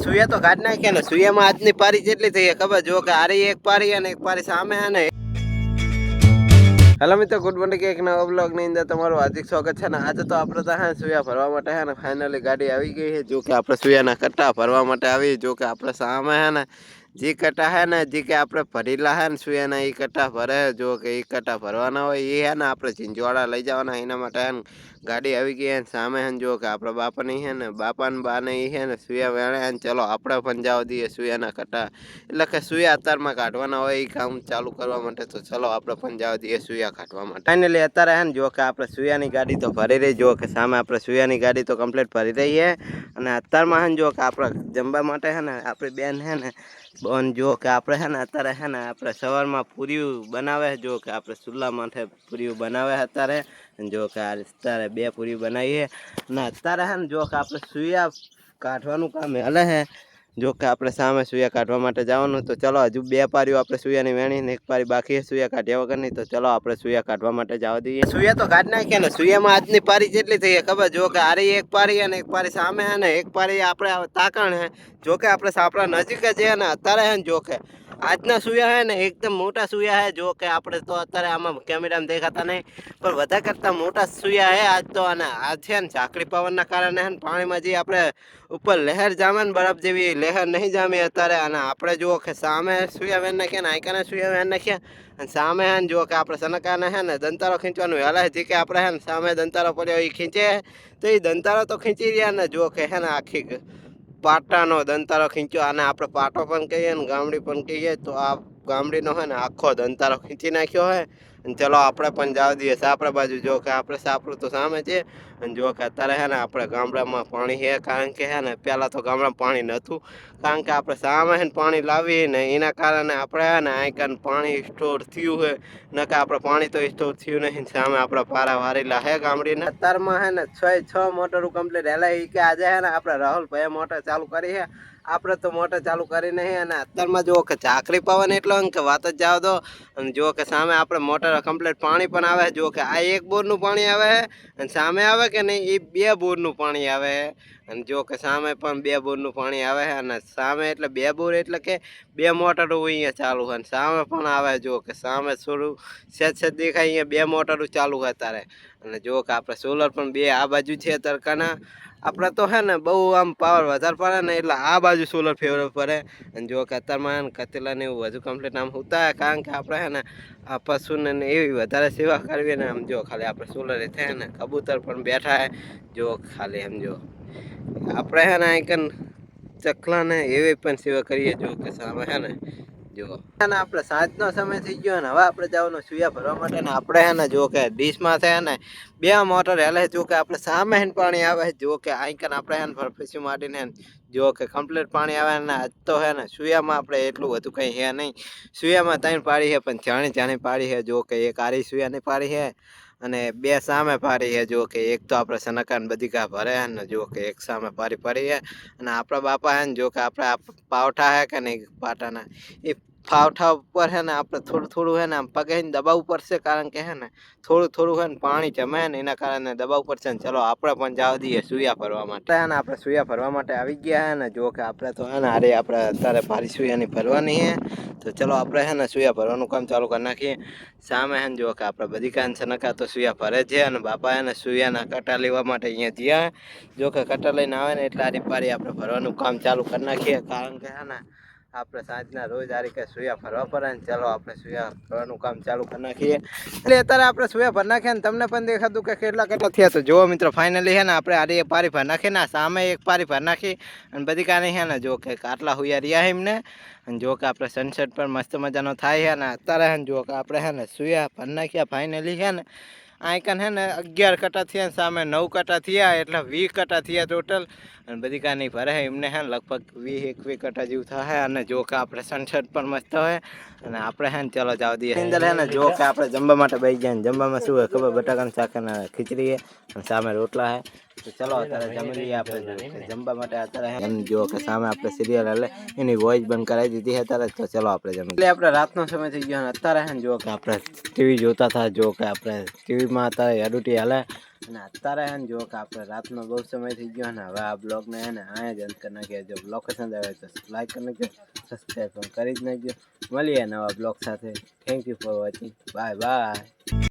સુયા તો કાઢ નાખે ને સુયામાં આજની પારી જેટલી થઈ ખબર જો કે આરી એક પારી અને એક પારી સામે હે ને. હેલો મિત્રો, ગુડ મોર્નિંગ. એક નવા બ્લોગની અંદર તમારું હાર્દિક સ્વાગત છે ને. આજે તો આપણે તો હે સુયા ભરવા માટે હે ને ફાઇનલી ગાડી આવી ગઈ છે. જો કે આપણે સુયાના કટ્ટા ભરવા માટે આવી. જો કે આપણે સામે હે ને જે કટ્ટા હે ને જે કે આપણે ભરેલા હે ને સુયાના એ કટ્ટા ભરે. જો કે એ કટ્ટા ભરવાના હોય એ હે ને આપણે ઝીંઝવાડા લઈ જવાના. એના માટે હે ને ગાડી આવી ગઈ હે સામે હે. જો કે આપણા બાપાની હે ને બાપાને બાને એ હે ને સુયા વેણે હે ને. ચલો આપણે પણ જાવ દઈએ સુયાના કટ્ટા, એટલે કે સુયા અત્યારમાં કાઢવાના હોય એ કામ ચાલુ કરવા માટે. તો ચલો આપણે પણ જાવ દઈએ સુયા કાઢવા માટે. ફાઇનલી અત્યારે હે ને જો કે આપણે સુયાની ગાડી તો ભરી રહી. જો કે સામે આપણે સુયાની ગાડી તો કમ્પ્લીટ ભરી રહી છે. અને અત્યારમાં હે ને જો કે આપણે જમવા માટે હે ને આપણી બેન હે ને બોન જો કે આપણે હે ને અત્યારે હે ને આપણે સવારમાં પૂરી બનાવે. જો કે આપણે ચૂલા માટે પૂરી બનાવે અત્યારે. જો કે અત્યારે 2 પૂરી બનાવીએ ને અત્યારે હે ને જો કે આપણે સુયા કાઢવાનું કામ હલે હે. જો કે આપણે સામે સુયા કાઢવા માટે જવાનું. તો ચલો હજુ 2 પારીઓ આપણે સુયાની વેણી ને 1 પારી બાકી સુયા કાઢ્યા વગરની. તો ચલો આપણે સુયા કાઢવા માટે જવા દઈએ. સુયા તો કાઢ નાખીએ ને સુયામાં આજની પારી જેટલી થઈ ખબર જો કે આરી એક પારી અને એક પારી સામે હે ને એક પારી આપણે તાકણ હે. જો કે આપણે સાપડા નજીક જ છે ને અત્યારે હે ને જો કે આજના સુયા હે ને એકદમ મોટા સુયા હે. જો કે આપણે તો અત્યારે આમાં કેમેરામાં દેખાતા નહીં પણ વધારે કરતા મોટા સુયા હે આજ તો. અને આજ છે ને ઝાકળી પવનના કારણે હે ને પાણીમાં જે આપણે ઉપર લહેર જામે ને બરફ જેવી લહેર નહીં જામી અત્યારે. અને આપણે જુઓ કે સામે સુયા વેન નાખ્યા ને આઈકાને સુયા વેન નાખ્યા. અને સામે હે ને જો કે આપણે સનકાને હે ને દંતારો ખીંચવાનું હાલે જે કે આપણે હે ને સામે દંતારો પડ્યો એ ખીંચે તો એ દંતારો તો ખીંચી રહ્યા ને. જો કે હે ને આખી પાટાનો દંતારો ખીંચ્યો. અને આપણે પાટો પણ કહીએ ને ગામડી પણ કહીએ. તો આ ગામડીનો હોય ને આખો દંતારો ખીંચી નાખ્યો હોય. અને ચલો આપણે પણ જવા દઈએ સાપરા બાજુ. જો કે આપણે સાપરું તો સામે છે. અને જો કે અત્યારે હે ને આપણે ગામડામાં પાણી છે. કારણ કે હે ને પહેલાં તો ગામડામાં પાણી નહોતું. કારણ કે આપણે સામે હે ને પાણી લાવીએ ને એના કારણે આપણે હે ને આઈકન પાણી સ્ટોર થયું હોય. ન કે આપણે પાણી તો સ્ટોર થયું નહીં. સામે આપણે પારા વારેલા હે ગામડીને. અત્યારમાં હે ને 6 મોટરો કમ્પ્લીટ હેલા એ કે આજે હે ને આપણે રાહુલ ભાઈ મોટર ચાલુ કરી છે. આપણે તો મોટર ચાલુ કરી નહીં. અને અત્યારમાં જો કે ઝાકળી પવન એટલો કે વાત જ જાવ દો. અને જો કે સામે આપણે મોટર કમ્પ્લીટ પાણી પણ આવે. જો કે આ 1 બોરનું પાણી આવે અને સામે આવે કે નહીં એ 2 બોરનું પાણી આવે. અને જો કે સામે પણ 2 બોરનું પાણી આવે. અને સામે એટલે 2 બોર એટલે કે 2 મોટરો અહીંયા ચાલુ હોય. અને સામે પણ આવે. જો કે સામે થોડું સેજ દેખાય અહીંયા 2 મોટરો ચાલુ હોય અત્યારે. અને જો કે આપણે સોલર પણ 2 આ બાજુ છે તડકાના. આપણે તો હે ને બહુ આમ પાવર વધારે પડે ને એટલે આ બાજુ સોલર ફેવર પડે. અને જો કે અત્યારમાં કતેલા ને એવું વધુ કમ્પ્લીટ આમ હોતા. કારણ કે આપણે હે ને આ પશુને એવી વધારે સેવા કરવી ને. આમ જો ખાલી આપણે સોલર થાય ને કબૂતર પણ બેઠા હે. જો ખાલી એમ જો આપણે હે ને આઈકન ચકલા ને એવી પણ સેવા કરીએ. જો કે સામે હે ને જો આપણે સાંજનો સમય થઈ ગયો ને હવે આપણે જવાનું સુયા ભરવા માટે. ને આપણે હે ને જો કે ડીશમાં છે ને 2 મોટર હેલે. જો કે આપણે સામે હે પાણી આવે. જો કે આઈકન આપણે હે ને ફરફીસી માટીને જો કે કમ્પ્લીટ પાણી આવે. ને આજ તો હે ને સુયામાં આપણે એટલું બધું કંઈ હે નહીં. સુયામાં 3 પાડી છે પણ જાણી પાડી છે. જો કે એક આરી સુયાની પાડી છે અને 2 સામે પાડી છે. જો કે એક તો આપણે સનકાન બધી કા ભરે ને. જો કે એક સામે પાડી પડી છે. અને આપણા બાપા હે ને જો કે આપણે પાવઠા હે કે નહીં પાટાના એ ફાવઠા ઉપર હે ને આપણે થોડું હે ને આમ પગે દબાવવું પડશે. કારણ કે હે ને થોડું હે ને પાણી જમે ને એના કારણે દબાવવું પડશે. ને ચલો આપણે પણ જવા દઈએ સુયા ભરવા માટે. હે ને આપણે સુયા ભરવા માટે આવી ગયા હે ને. જો કે આપણે તો હે ને અરે આપણે અત્યારે પારી સુયાની ભરવાની હે. તો ચલો આપણે હે ને સુયા ભરવાનું કામ ચાલુ કરી નાખીએ. સામે હે ને જો કે આપણે બધી કાંસનકા તો સુયા ભરે છે. અને બાપા હે ને સુયાના કટા લેવા માટે અહીંયા જ્યાં જો કે કટા લઈને આવે ને એટલે આરી પારી આપણે ભરવાનું કામ ચાલુ કરી નાખીએ. કારણ કે હે ને આપણે સાંજના રોજ આ રીતે સુયા ભરવા પડે ને. ચાલો આપણે સુયા ભરવાનું કામ ચાલુ કરી નાખીએ. એટલે અત્યારે આપણે સુયા ભર નાખ્યા ને તમને પણ દેખાતું કે કેટલા થયા. તો જો મિત્રો ફાઇનલી હે ને આપણે આરી પારી ભર નાખી ને સામે એક પારી ભર નાખી. અને બધી કાની હે ને જો કે આટલા હુયા રહ્યા એમને. અને જો કે આપણે સનસેટ પર મસ્ત મજાનો થાય છે. ને અત્યારે હે ને જો કે આપણે હે ને સુયા ભર નાખ્યા ફાઇનલી હે ને આઈકન હે ને 11 કટા થયા. સામે 9 કટા થયા એટલે 20 કટા થયા ટોટલ. અને બધી કાની ભરે એમને હે ને લગભગ 20-21 કટા જેવું થાય. અને જો કે આપણે સનસેટ પણ મસ્ત હોય. અને આપણે હે ને ચાલો જવા દઈએ અંદર હે ને જો કે આપણે જમવા માટે બેસી ગયા. જમવામાં શું હોય ખબર બટાકાનું શાક અને ખીચડી હે અને સામે રોટલા હે. તો ચલો અત્યારે જમી લઈએ આપણે જમવા માટે. અત્યારે એમ જો કે સામે આપણે સિરિયલ હાલે એની વોઇસ બંધ કરાવી દીધી અત્યારે. તો ચલો આપણે જમી એટલે આપણે રાતનો સમય થઈ ગયો. અત્યારે હે ને જો કે આપણે ટીવી જોતા હતા. જો કે આપણે ટીવી સ્પીડમાં અત્યારે હેડુટી હાલે અને અત્યારે હે ને જો કે આપણે રાતનો બહુ સમય થઈ ગયો ને હવે આ બ્લોગને હે ને અહીંયા જ અંત કરી નાખીએ. જો બ્લોગ પસંદ આવે તો લાઈક કરી નાખજો, સબસ્ક્રાઈબ પણ કરી જ નાખજો. મળીએ નવા બ્લોગ સાથે. Thank you for watching. Bye bye.